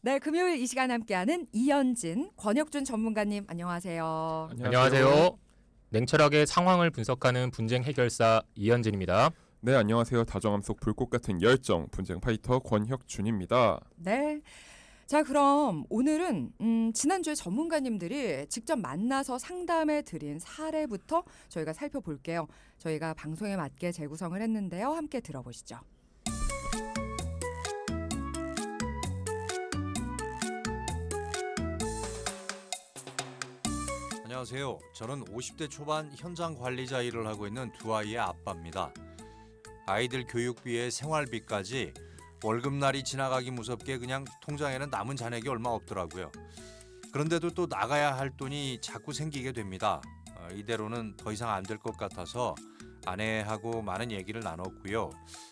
네, 금요일 이 시간 함께하는 이현진, 권혁준 전문가님 안녕하세요. 안녕하세요. 냉철하게 상황을 분석하는 분쟁 해결사 이현진입니다. 네, 안녕하세요. 다정함 속 불꽃 같은 열정 분쟁 파이터 권혁준입니다. 네. 자, 그럼 오늘은 지난주에 전문가님들이 직접 만나서 상담해 드린 사례부터 저희가 살펴볼게요. 저희가 방송에 맞게 재구성을 했는데요. 함께 들어보시죠. 안녕하세요. 저는 50대 초반 현장 관리자 일을 하고 있는 두 아이의 아빠입니다. 아이들 교육비에 생활비까지 월급날이 지나가기 무섭게 그냥 통장에는 남은 잔액이 얼마 없더라고요. 그런데도 또 나가야 할 돈이 자꾸 생기게 됩니다. 이대로는 더 이상 안 될 것 같아서 아내하고 많은 얘기를 나눴고요.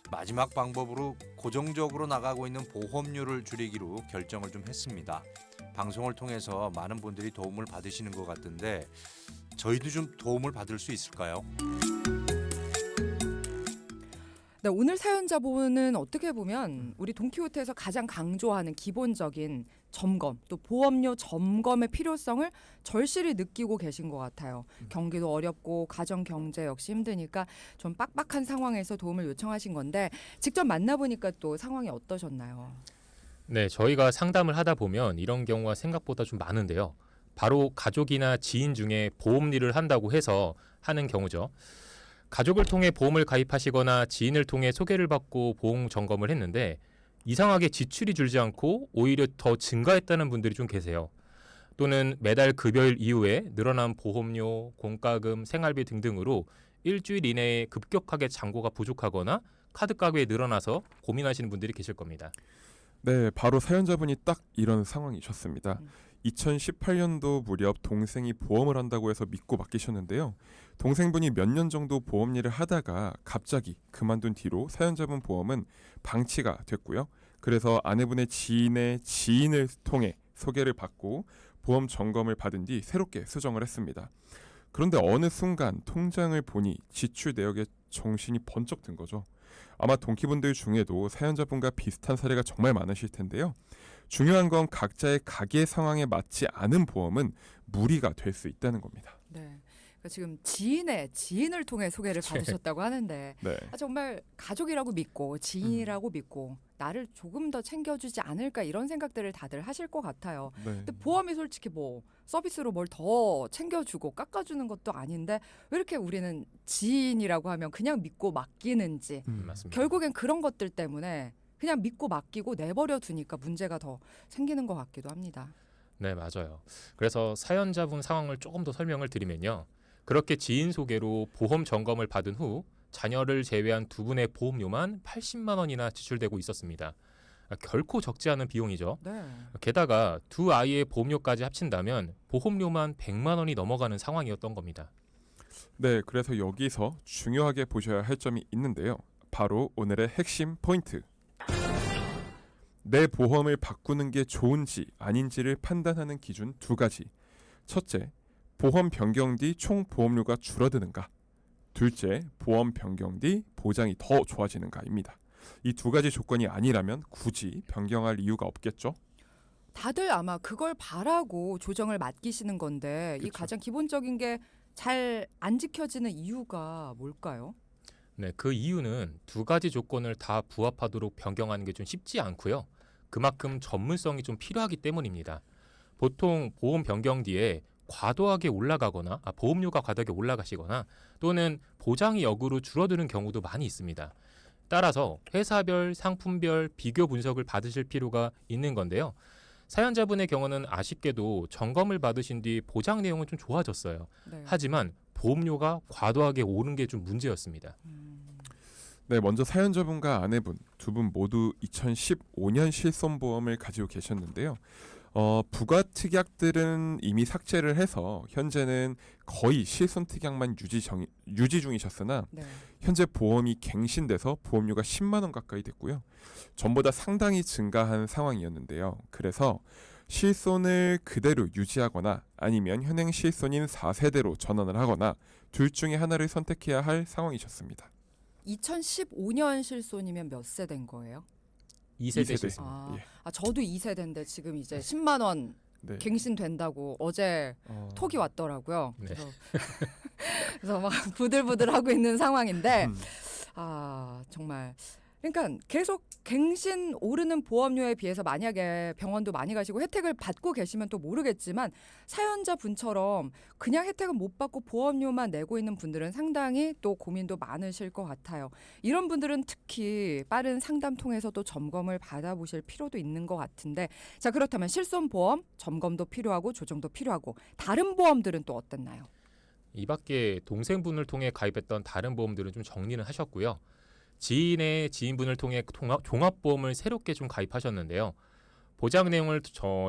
마지막 방법으로 고정적으로 나가고 있는 보험료를 줄이기로 결정을 좀 했습니다. 방송을 통해서 많은 분들이 도움을 받으시는 것 같은데 저희도 좀 도움을 받을 수 있을까요? 네, 오늘 사연자분은 어떻게 보면 우리 돈키호테에서 가장 강조하는 기본적인 점검, 또 보험료 점검의 필요성을 절실히 느끼고 계신 것 같아요. 경기도 어렵고 가정 경제 역시 힘드니까 좀 빡빡한 상황에서 도움을 요청하신 건데 직접 만나보니까 또 상황이 어떠셨나요? 네, 저희가 상담을 하다 보면 이런 경우가 생각보다 좀 많은데요. 바로 가족이나 지인 중에 보험 일을 한다고 해서 하는 경우죠. 가족을 통해 보험을 가입하시거나 지인을 통해 소개를 받고 보험 점검을 했는데 이상하게 지출이 줄지 않고 오히려 더 증가했다는 분들이 좀 계세요. 또는 매달 급여일 이후에 늘어난 보험료, 공과금, 생활비 등등으로 일주일 이내에 급격하게 잔고가 부족하거나 카드가격이 늘어나서 고민하시는 분들이 계실 겁니다. 네, 바로 사연자분이 딱 이런 상황이셨습니다. 2018년도 무렵 동생이 보험을 한다고 해서 믿고 맡기셨는데요. 동생분이 몇 년 정도 보험 일을 하다가 갑자기 그만둔 뒤로 사연자분 보험은 방치가 됐고요. 그래서 아내분의 지인의 지인을 통해 소개를 받고 보험 점검을 받은 뒤 새롭게 수정을 했습니다. 그런데 어느 순간 통장을 보니 지출 내역에 정신이 번쩍 든 거죠. 아마 동키분들 중에도 사연자분과 비슷한 사례가 정말 많으실 텐데요. 중요한 건 각자의 가계 상황에 맞지 않은 보험은 무리가 될 수 있다는 겁니다. 네. 그러니까 지금 지인을 통해 소개를 받으셨다고 하는데 네. 정말 가족이라고 믿고 지인이라고 믿고 나를 조금 더 챙겨주지 않을까 이런 생각들을 다들 하실 것 같아요. 네. 근데 보험이 솔직히 뭐 서비스로 뭘 더 챙겨주고 깎아주는 것도 아닌데 왜 이렇게 우리는 지인이라고 하면 그냥 믿고 맡기는지 맞습니다. 결국엔 그런 것들 때문에 그냥 믿고 맡기고 내버려 두니까 문제가 더 생기는 것 같기도 합니다. 네, 맞아요. 그래서 사연자분 상황을 조금 더 설명을 드리면요. 그렇게 지인 소개로 보험 점검을 받은 후 자녀를 제외한 두 분의 보험료만 80만 원이나 지출되고 있었습니다. 결코 적지 않은 비용이죠. 네. 게다가 두 아이의 보험료까지 합친다면 보험료만 100만 원이 넘어가는 상황이었던 겁니다. 네, 그래서 여기서 중요하게 보셔야 할 점이 있는데요. 바로 오늘의 핵심 포인트. 내 보험을 바꾸는 게 좋은지 아닌지를 판단하는 기준 두 가지. 첫째, 보험 변경 뒤 총 보험료가 줄어드는가. 둘째, 보험 변경 뒤 보장이 더 좋아지는가입니다. 이 두 가지 조건이 아니라면 굳이 변경할 이유가 없겠죠? 다들 아마 그걸 바라고 조정을 맡기시는 건데 이 그쵸. 가장 기본적인 게 잘 안 지켜지는 이유가 뭘까요? 네, 그 이유는 두 가지 조건을 다 부합하도록 변경하는 게 좀 쉽지 않고요. 그만큼 전문성이 좀 필요하기 때문입니다. 보통 보험 변경 뒤에 과도하게 올라가거나 보험료가 과도하게 올라가시거나 또는 보장이 역으로 줄어드는 경우도 많이 있습니다. 따라서 회사별, 상품별 비교 분석을 받으실 필요가 있는 건데요. 사연자분의 경우는 아쉽게도 점검을 받으신 뒤 보장 내용은 좀 좋아졌어요. 네. 하지만 보험료가 과도하게 오른 게 좀 문제였습니다. 네, 먼저 사연자분과 아내분 두 분 모두 2015년 실손보험을 가지고 계셨는데요. 부가 특약들은 이미 삭제를 해서 현재는 거의 실손 특약만 유지 중이셨으나 네. 현재 보험이 갱신돼서 보험료가 10만 원 가까이 됐고요. 전보다 상당히 증가한 상황이었는데요. 그래서 실손을 그대로 유지하거나 아니면 현행 실손인 4세대로 전환을 하거나 둘 중에 하나를 선택해야 할 상황이셨습니다. 2015년 실손이면 몇 세대인 거예요? 2세대 2세대. 수 아, 예. 저도 2세대인데 지금 이제 10만 원 네. 갱신된다고 어제 톡이 왔더라고요. 네. 그래서 막 부들부들하고 있는 상황인데 음. 정말 그러니까 계속 갱신 오르는 보험료에 비해서 만약에 병원도 많이 가시고 혜택을 받고 계시면 또 모르겠지만 사연자 분처럼 그냥 혜택은 못 받고 보험료만 내고 있는 분들은 상당히 또 고민도 많으실 것 같아요. 이런 분들은 특히 빠른 상담 통해서 또 점검을 받아보실 필요도 있는 것 같은데 자 그렇다면 실손보험 점검도 필요하고 조정도 필요하고 다른 보험들은 또 어떻나요? 이 밖에 동생분을 통해 가입했던 다른 보험들은 좀 정리는 하셨고요. 지인의 지인분을 통해 종합보험을 새롭게 좀 가입하셨는데요. 보장 내용을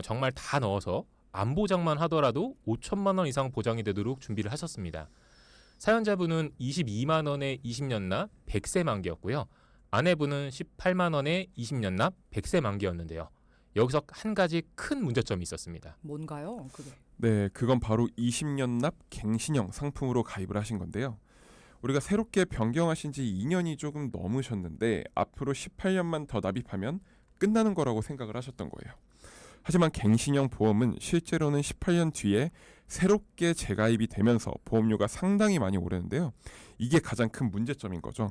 정말 다 넣어서 안 보장만 하더라도 5천만 원 이상 보장이 되도록 준비를 하셨습니다. 사연자분은 22만 원에 20년 납 100세 만기였고요. 아내분은 18만 원에 20년 납 100세 만기였는데요. 여기서 한 가지 큰 문제점이 있었습니다. 뭔가요? 그게. 네, 그건 바로 20년 납 갱신형 상품으로 가입을 하신 건데요. 우리가 새롭게 변경하신 지 2년이 조금 넘으셨는데 앞으로 18년만 더 납입하면 끝나는 거라고 생각을 하셨던 거예요. 하지만 갱신형 보험은 실제로는 18년 뒤에 새롭게 재가입이 되면서 보험료가 상당히 많이 오르는데요. 이게 가장 큰 문제점인 거죠.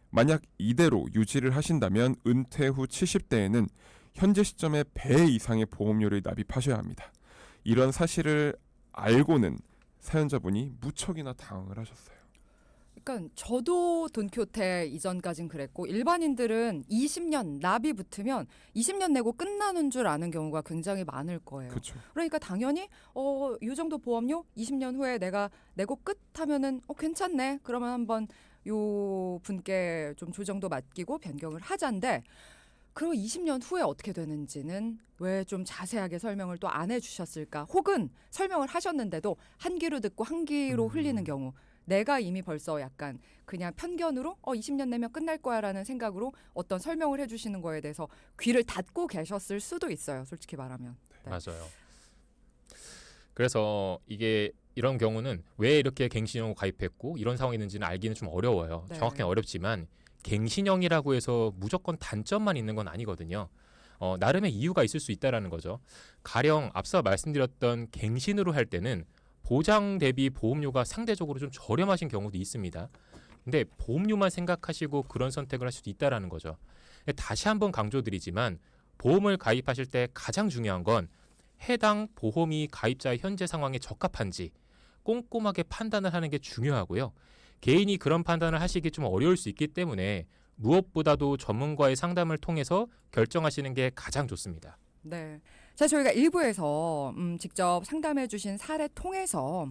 만약 이대로 유지를 하신다면 은퇴 후 70대에는 현재 시점의 배 이상의 보험료를 납입하셔야 합니다. 이런 사실을 알고는 사연자분이 무척이나 당황을 하셨어요. 그러니까 저도 돈키호테 이전까진 그랬고 일반인들은 20년 납이 붙으면 20년 내고 끝나는 줄 아는 경우가 굉장히 많을 거예요. 그렇죠. 그러니까 당연히 이 정도 보험료 20년 후에 내가 내고 끝 하면은 괜찮네. 그러면 한번 요 분께 좀 조정도 맡기고 변경을 하자인데 그리고 20년 후에 어떻게 되는지는 왜 좀 자세하게 설명을 또 안 해주셨을까? 혹은 설명을 하셨는데도 한 귀로 듣고 한 귀로 흘리는 경우 내가 이미 벌써 약간 그냥 편견으로 20년 내면 끝날 거야라는 생각으로 어떤 설명을 해주시는 거에 대해서 귀를 닫고 계셨을 수도 있어요. 솔직히 말하면. 네. 맞아요. 그래서 이게 이런 경우는 왜 이렇게 갱신형으로 가입했고 이런 상황이 있는지는 알기는 좀 어려워요. 네. 정확히 어렵지만 갱신형이라고 해서 무조건 단점만 있는 건 아니거든요. 나름의 이유가 있을 수 있다라는 거죠. 가령 앞서 말씀드렸던 갱신으로 할 때는 보장 대비 보험료가 상대적으로 좀 저렴하신 경우도 있습니다. 근데 보험료만 생각하시고 그런 선택을 할 수도 있다라는 거죠. 다시 한번 강조드리지만 보험을 가입하실 때 가장 중요한 건 해당 보험이 가입자의 현재 상황에 적합한지 꼼꼼하게 판단을 하는 게 중요하고요. 개인이 그런 판단을 하시기 좀 어려울 수 있기 때문에 무엇보다도 전문가의 상담을 통해서 결정하시는 게 가장 좋습니다. 네. 자, 저희가 일부에서 직접 상담해 주신 사례 통해서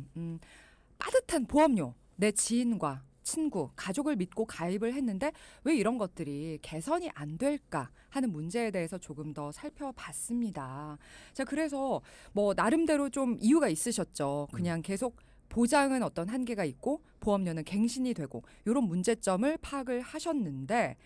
빠듯한 보험료, 내 지인과 친구, 가족을 믿고 가입을 했는데 왜 이런 것들이 개선이 안 될까 하는 문제에 대해서 조금 더 살펴봤습니다. 자, 그래서 뭐 나름대로 좀 이유가 있으셨죠. 그냥 계속 보장은 어떤 한계가 있고 보험료는 갱신이 되고 이런 문제점을 파악을 하셨는데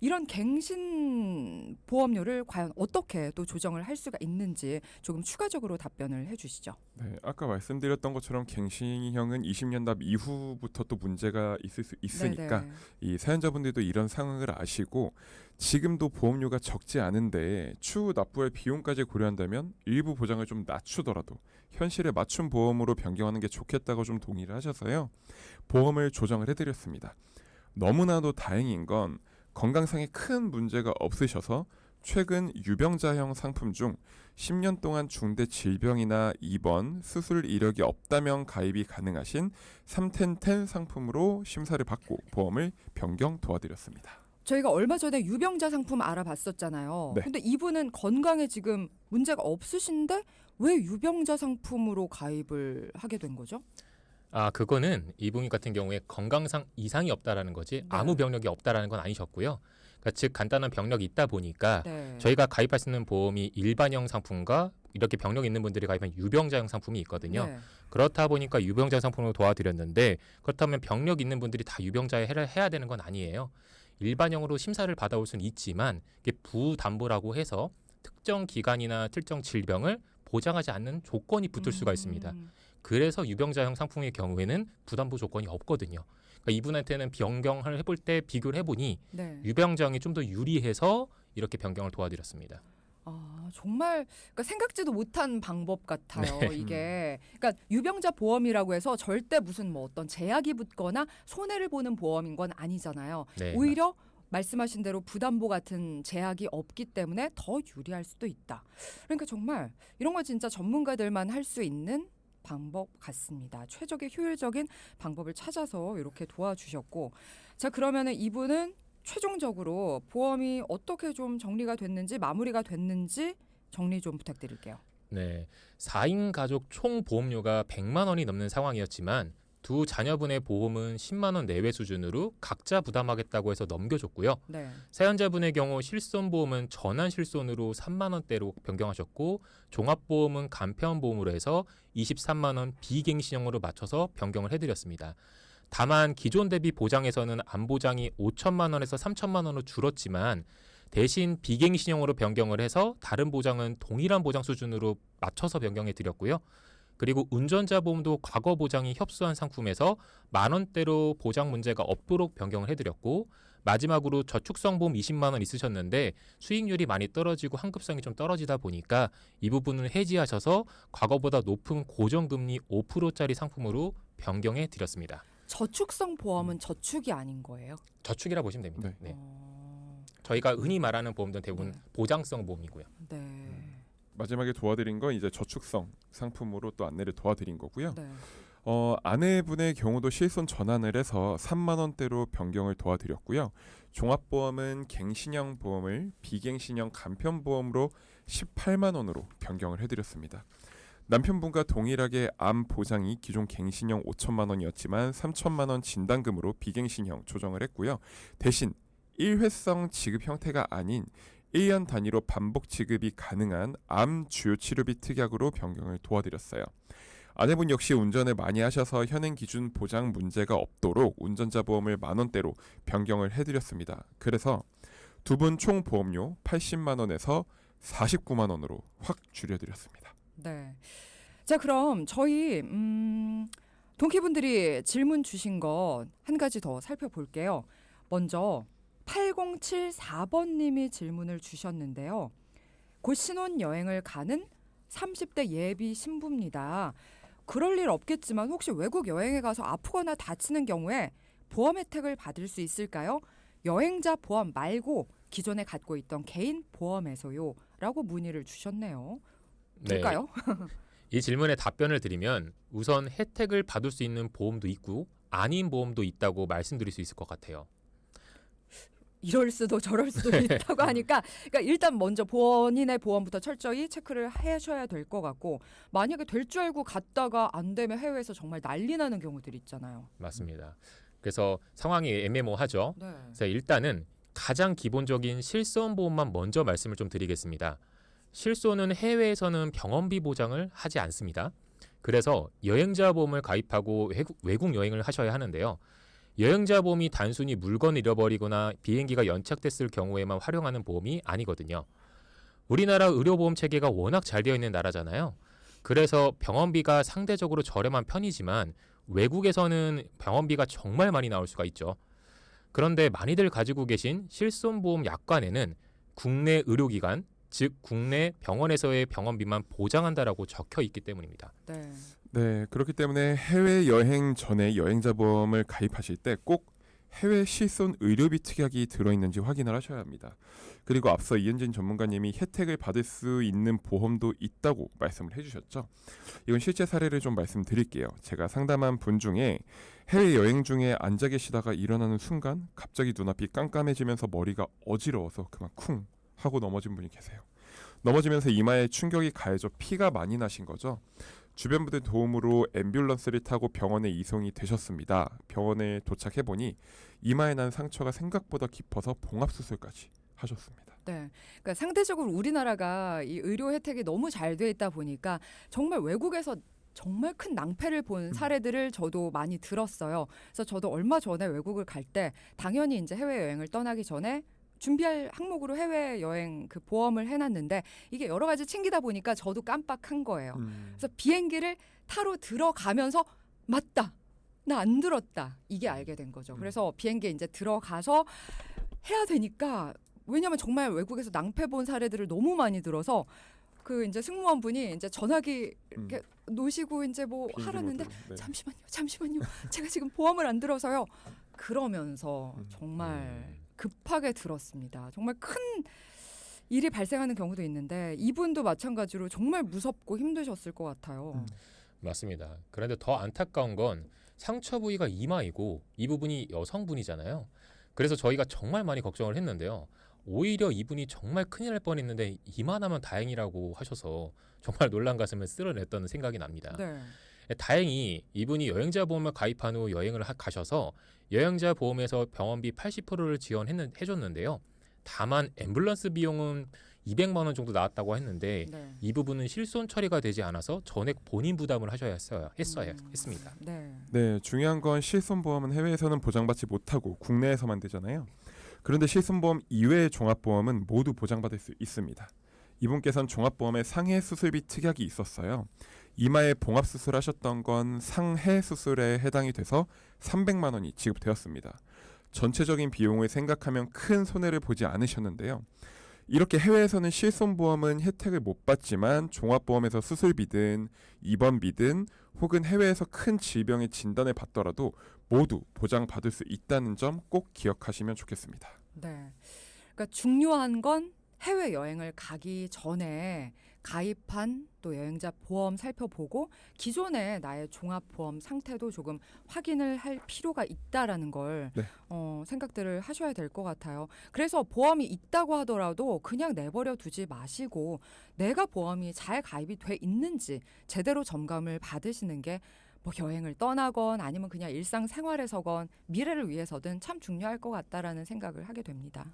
이런 갱신 보험료를 과연 어떻게 또 조정을 할 수가 있는지 조금 추가적으로 답변을 해주시죠. 네, 아까 말씀드렸던 것처럼 갱신형은 20년 납 이후부터 또 문제가 있을 수 있으니까 네네. 이 사연자분들도 이런 상황을 아시고 지금도 보험료가 적지 않은데 추후 납부할 비용까지 고려한다면 일부 보장을 좀 낮추더라도 현실에 맞춘 보험으로 변경하는 게 좋겠다고 좀 동의를 하셔서요. 보험을 조정을 해드렸습니다. 너무나도 다행인 건 건강상에 큰 문제가 없으셔서 최근 유병자형 상품 중 10년 동안 중대 질병이나 입원, 수술 이력이 없다면 가입이 가능하신 3텐10 상품으로 심사를 받고 보험을 변경 도와드렸습니다. 저희가 얼마 전에 유병자 상품 알아봤었잖아요. 네. 근데 이분은 건강에 지금 문제가 없으신데 왜 유병자 상품으로 가입을 하게 된 거죠? 그거는 이분 같은 경우에 건강상 이상이 없다라는 거지 아무 병력이 없다라는 건 아니셨고요. 그러니까 즉 간단한 병력이 있다 보니까 네. 저희가 가입할 수 있는 보험이 일반형 상품과 이렇게 병력 있는 분들이 가입한 유병자형 상품이 있거든요. 네. 그렇다 보니까 유병자 상품으로 도와드렸는데 그렇다면 병력 있는 분들이 다 유병자에 해야 되는 건 아니에요. 일반형으로 심사를 받아올 수는 있지만 이게 부담보라고 해서 특정 기간이나 특정 질병을 보장하지 않는 조건이 붙을 수가 있습니다. 그래서 유병자형 상품의 경우에는 부담보 조건이 없거든요. 그러니까 이분한테는 변경을 해볼 때 비교를 해보니 네. 유병자형이 좀 더 유리해서 이렇게 변경을 도와드렸습니다. 아, 정말 그러니까 생각지도 못한 방법 같아요. 네. 이게 그러니까 유병자 보험이라고 해서 절대 무슨 뭐 어떤 제약이 붙거나 손해를 보는 보험인 건 아니잖아요. 네. 오히려 말씀하신 대로 부담보 같은 제약이 없기 때문에 더 유리할 수도 있다. 그러니까 정말 이런 거 진짜 전문가들만 할 수 있는 방법 같습니다. 최적의 효율적인 방법을 찾아서 이렇게 도와주셨고, 자 그러면은 이분은 최종적으로 보험이 어떻게 좀 정리가 됐는지 마무리가 됐는지 정리 좀 부탁드릴게요. 네, 4인 가족 총 보험료가 100만 원이 넘는 상황이었지만 두 자녀분의 보험은 10만 원 내외 수준으로 각자 부담하겠다고 해서 넘겨줬고요. 네. 사연자분의 경우 실손보험은 전환 실손으로 3만 원대로 변경하셨고 종합보험은 간편보험으로 해서 23만 원 비갱신형으로 맞춰서 변경을 해드렸습니다. 다만 기존 대비 보장에서는 안보장이 5천만 원에서 3천만 원으로 줄었지만 대신 비갱신형으로 변경을 해서 다른 보장은 동일한 보장 수준으로 맞춰서 변경해 드렸고요. 그리고 운전자 보험도 과거 보장이 협소한 상품에서 만 원대로 보장 문제가 없도록 변경을 해드렸고 마지막으로 저축성 보험 20만 원 있으셨는데 수익률이 많이 떨어지고 환급성이 좀 떨어지다 보니까 이 부분을 해지하셔서 과거보다 높은 고정금리 5%짜리 상품으로 변경해 드렸습니다. 저축성 보험은 저축이 아닌 거예요? 저축이라 보시면 됩니다. 네. 네. 어... 저희가 흔히 말하는 보험들은 대부분 네. 보장성 보험이고요. 네. 마지막에 도와드린 건 이제 저축성 상품으로 또 안내를 도와드린 거고요. 네. 아내분의 경우도 실손 전환을 해서 3만 원대로 변경을 도와드렸고요. 종합보험은 갱신형 보험을 비갱신형 간편보험으로 18만 원으로 변경을 해드렸습니다. 남편분과 동일하게 암 보장이 기존 갱신형 5천만 원이었지만 3천만 원 진단금으로 비갱신형 조정을 했고요. 대신 일회성 지급 형태가 아닌 1년 단위로 반복 지급이 가능한 암 주요 치료비 특약으로 변경을 도와드렸어요. 아내분 역시 운전을 많이 하셔서 현행 기준 보장 문제가 없도록 운전자 보험을 만 원대로 변경을 해드렸습니다. 그래서 두 분 총 보험료 80만 원에서 49만 원으로 확 줄여드렸습니다. 네. 자 그럼 저희 동키분들이 질문 주신 것 한 가지 더 살펴볼게요. 먼저 8074번님이 질문을 주셨는데요. 곧 신혼여행을 가는 30대 예비 신부입니다. 그럴 일 없겠지만 혹시 외국 여행에 가서 아프거나 다치는 경우에 보험 혜택을 받을 수 있을까요? 여행자 보험 말고 기존에 갖고 있던 개인 보험에서요. 라고 문의를 주셨네요. 될까요? 이 질문에 답변을 드리면 우선 혜택을 받을 수 있는 보험도 있고 아닌 보험도 있다고 말씀드릴 수 있을 것 같아요. 이럴 수도 저럴 수도 있다고 하니까 그러니까 일단 먼저 본인의 보험부터 철저히 체크를 하셔야 될 것 같고 만약에 될 줄 알고 갔다가 안 되면 해외에서 정말 난리 나는 경우들이 있잖아요. 맞습니다. 그래서 상황이 애매모호하죠. 네. 그래서 일단은 가장 기본적인 실손 보험만 먼저 말씀을 좀 드리겠습니다. 실손은 해외에서는 병원비 보장을 하지 않습니다. 그래서 여행자 보험을 가입하고 외국 여행을 하셔야 하는데요. 여행자 보험이 단순히 물건을 잃어버리거나 비행기가 연착됐을 경우에만 활용하는 보험이 아니거든요. 우리나라 의료보험 체계가 워낙 잘 되어 있는 나라잖아요. 그래서 병원비가 상대적으로 저렴한 편이지만 외국에서는 병원비가 정말 많이 나올 수가 있죠. 그런데 많이들 가지고 계신 실손보험 약관에는 국내 의료기관, 즉 국내 병원에서의 병원비만 보장한다라고 적혀 있기 때문입니다. 네. 네, 그렇기 때문에 해외 여행 전에 여행자 보험을 가입하실 때 꼭 해외 실손 의료비 특약이 들어있는지 확인을 하셔야 합니다. 그리고 앞서 이은진 전문가님이 혜택을 받을 수 있는 보험도 있다고 말씀을 해주셨죠. 이건 실제 사례를 좀 말씀드릴게요. 제가 상담한 분 중에 해외 여행 중에 앉아 계시다가 일어나는 순간 갑자기 눈앞이 깜깜해지면서 머리가 어지러워서 그만 쿵 하고 넘어진 분이 계세요. 넘어지면서 이마에 충격이 가해져 피가 많이 나신 거죠. 주변 분들 도움으로 앰뷸런스를 타고 병원에 이송이 되셨습니다. 병원에 도착해보니 이마에 난 상처가 생각보다 깊어서 봉합수술까지 하셨습니다. 네. 그러니까 상대적으로 우리나라가 이 의료 혜택이 너무 잘 돼 있다 보니까 정말 외국에서 정말 큰 낭패를 본 사례들을 저도 많이 들었어요. 그래서 저도 얼마 전에 외국을 갈 때 당연히 이제 해외여행을 떠나기 전에 준비할 항목으로 해외여행 그 보험을 해놨는데 이게 여러 가지 챙기다 보니까 저도 깜빡한 거예요. 그래서 비행기를 타러 들어가면서 맞다. 나 안 들었다. 이게 알게 된 거죠. 그래서 비행기에 이제 들어가서 해야 되니까 왜냐하면 정말 외국에서 낭패 본 사례들을 너무 많이 들어서 그 이제 승무원분이 이제 전화기 이렇게 놓으시고 이제 뭐 비행기 하라는데 모드로, 네. 잠시만요. 제가 지금 보험을 안 들어서요. 그러면서 정말 급하게 들었습니다. 정말 큰 일이 발생하는 경우도 있는데 이분도 마찬가지로 정말 무섭고 힘드셨을 것 같아요. 맞습니다. 그런데 더 안타까운 건 상처 부위가 이마이고 이 부분이 여성분이잖아요. 그래서 저희가 정말 많이 걱정을 했는데요. 오히려 이분이 정말 큰일 날 뻔했는데 이만하면 다행이라고 하셔서 정말 놀란 가슴을 쓸어냈던 생각이 납니다. 네. 다행히 이분이 여행자 보험을 가입한 후 여행을 가셔서 여행자 보험에서 병원비 80%를 지원해줬는데요. 다만 앰뷸런스 비용은 200만 원 정도 나왔다고 했는데 네. 이 부분은 실손 처리가 되지 않아서 전액 본인 부담을 하셔야 했습니다. 네. 네, 중요한 건 실손보험은 해외에서는 보장받지 못하고 국내에서만 되잖아요. 그런데 실손보험 이외의 종합보험은 모두 보장받을 수 있습니다. 이분께서는 종합보험에 상해 수술비 특약이 있었어요. 이마에 봉합 수술하셨던 건 상해 수술에 해당이 돼서 300만 원이 지급되었습니다. 전체적인 비용을 생각하면 큰 손해를 보지 않으셨는데요. 이렇게 해외에서는 실손보험은 혜택을 못 받지만 종합보험에서 수술비든 입원비든 혹은 해외에서 큰 질병의 진단을 받더라도 모두 보장받을 수 있다는 점 꼭 기억하시면 좋겠습니다. 네. 그러니까 중요한 건 해외 여행을 가기 전에 가입한 또 여행자 보험 살펴보고 기존의 나의 종합보험 상태도 조금 확인을 할 필요가 있다라는 걸 네. 생각들을 하셔야 될 것 같아요. 그래서 보험이 있다고 하더라도 그냥 내버려 두지 마시고 내가 보험이 잘 가입이 돼 있는지 제대로 점검을 받으시는 게 뭐 여행을 떠나건 아니면 그냥 일상생활에서건 미래를 위해서든 참 중요할 것 같다라는 생각을 하게 됩니다.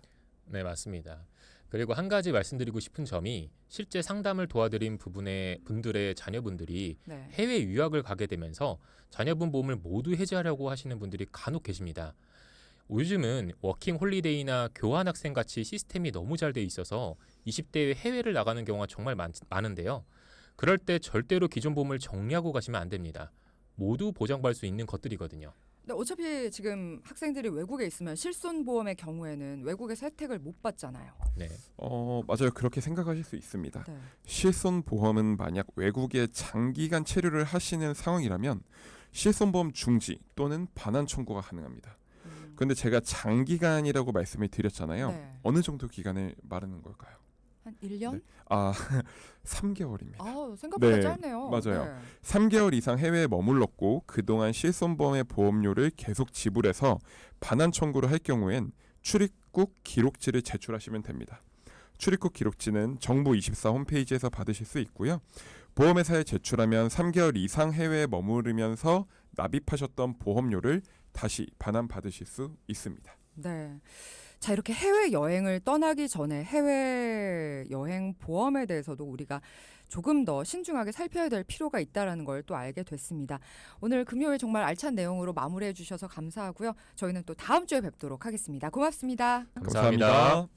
네, 맞습니다. 그리고 한 가지 말씀드리고 싶은 점이 실제 상담을 도와드린 분들의 자녀분들이 네. 해외 유학을 가게 되면서 자녀분 보험을 모두 해지하려고 하시는 분들이 간혹 계십니다. 요즘은 워킹 홀리데이나 교환학생 같이 시스템이 너무 잘 돼 있어서 20대에 해외를 나가는 경우가 정말 많은데요. 그럴 때 절대로 기존 보험을 정리하고 가시면 안 됩니다. 모두 보장받을 수 있는 것들이거든요. 근데 어차피 지금 학생들이 외국에 있으면 실손보험의 경우에는 외국에서 혜택을 못 받잖아요. 네. 맞아요. 그렇게 생각하실 수 있습니다. 네. 실손보험은 만약 외국에 장기간 체류를 하시는 상황이라면 실손보험 중지 또는 반환 청구가 가능합니다. 그런데 제가 장기간이라고 말씀을 드렸잖아요. 네. 어느 정도 기간을 말하는 걸까요? 한 1년? 네. 3개월입니다. 생각보다 네, 짧네요. 맞아요. 네. 3개월 이상 해외에 머물렀고 그동안 실손보험의 보험료를 계속 지불해서 반환 청구를 할 경우엔 출입국 기록지를 제출하시면 됩니다. 출입국 기록지는 정부24 홈페이지에서 받으실 수 있고요. 보험회사에 제출하면 3개월 이상 해외에 머무르면서 납입하셨던 보험료를 다시 반환받으실 수 있습니다. 네. 자, 이렇게 해외 여행을 떠나기 전에 해외 여행 보험에 대해서도 우리가 조금 더 신중하게 살펴야 될 필요가 있다라는 걸 또 알게 됐습니다. 오늘 금요일 정말 알찬 내용으로 마무리해 주셔서 감사하고요. 저희는 또 다음 주에 뵙도록 하겠습니다. 고맙습니다. 감사합니다.